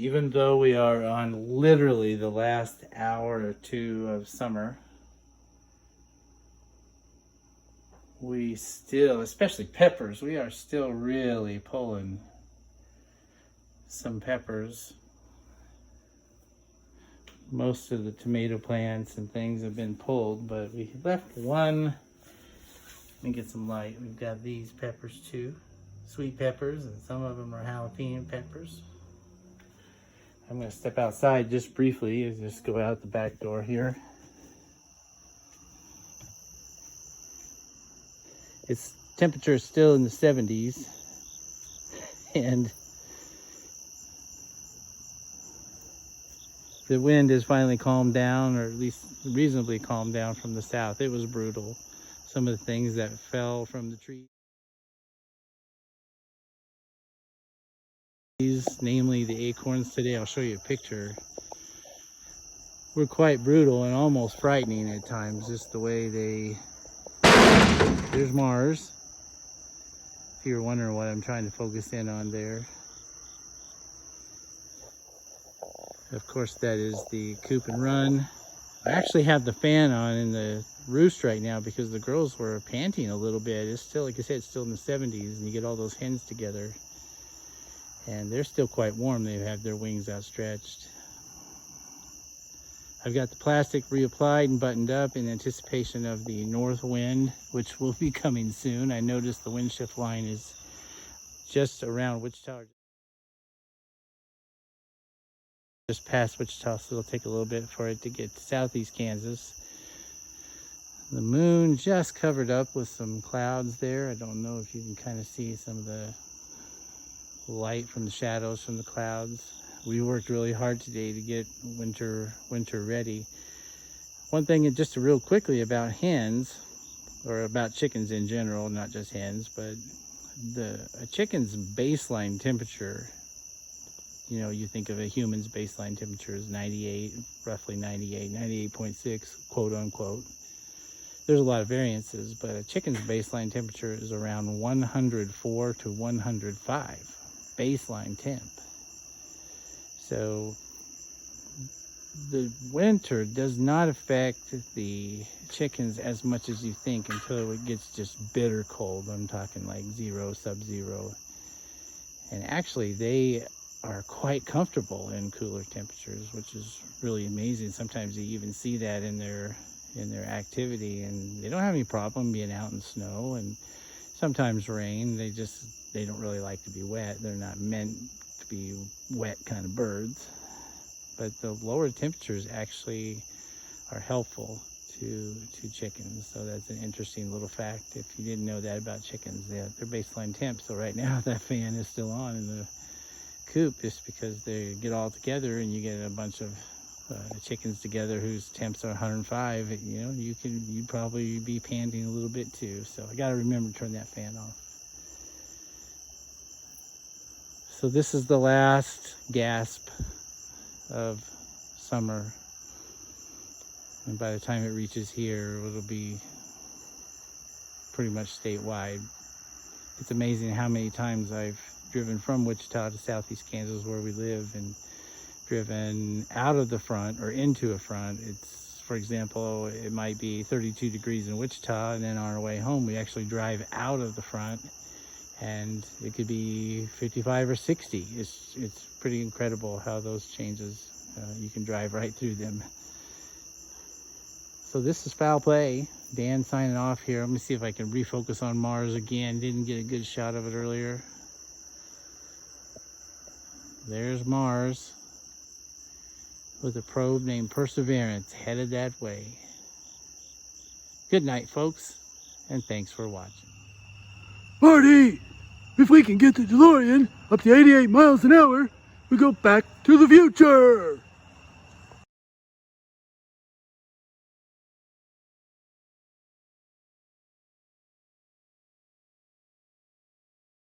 even though we are on literally the last hour or two of summer, we still, especially peppers, we are still really pulling some peppers. Most of the tomato plants and things have been pulled, but we left one. Let me get some light. We've got these peppers too, sweet peppers, and some of them are jalapeno peppers. I'm going to step outside just briefly and just go out the back door here. Its temperature is still in the 70s, and the wind has finally calmed down, or at least reasonably calmed down from the south. It was brutal. Some of the things that fell from the trees, namely the acorns today, I'll show you a picture, were quite brutal and almost frightening at times, just the way they... There's Mars, if you're wondering what I'm trying to focus in on there. Of course, that is the coop and run. I actually have the fan on in the roost right now because the girls were panting a little bit. It's still, like I said, it's still in the 70s, and you get all those hens together, and they're still quite warm. They have their wings outstretched. I've got the plastic reapplied and buttoned up in anticipation of the north wind, which will be coming soon. I noticed the wind shift line is just around Wichita, just past Wichita, so it'll take a little bit for it to get to southeast Kansas. The moon just covered up with some clouds there. I don't know if you can kind of see some of the light from the shadows from the clouds. We worked really hard today to get winter ready. One thing just real quickly about hens, or about chickens in general, not just hens, but a chicken's baseline temperature, you know, you think of a human's baseline temperature as 98, roughly 98.6, quote unquote. There's a lot of variances, but a chicken's baseline temperature is around 104 to 105, baseline temp. So the winter does not affect the chickens as much as you think until it gets just bitter cold. I'm talking like zero, sub-zero. And actually they are quite comfortable in cooler temperatures, which is really amazing. Sometimes you even see that in their activity, and they don't have any problem being out in snow and sometimes rain. They don't really like to be wet. They're not meant to be wet kind of birds, but the lower temperatures actually are helpful to chickens. So that's an interesting little fact if you didn't know that about chickens. Their baseline temp. So right now that fan is still on in the coop just because they get all together and you get a bunch of chickens together whose temps are 105. You know, you'd probably be panting a little bit too. So I got to remember to turn that fan off. So this is the last gasp of summer, and by the time it reaches here, it'll be pretty much statewide. It's amazing how many times I've driven from Wichita to southeast Kansas where we live and driven out of the front or into a front. It's, for example, it might be 32 degrees in Wichita, and then on our way home we actually drive out of the front and it could be 55 or 60. It's pretty incredible how those changes, you can drive right through them. So this is Foul Play. Dan signing off here. Let me see if I can refocus on Mars again. Didn't get a good shot of it earlier. There's Mars with a probe named Perseverance headed that way. Good night, folks, and thanks for watching. Barney, if we can get the DeLorean up to 88 miles an hour, we go back to the future.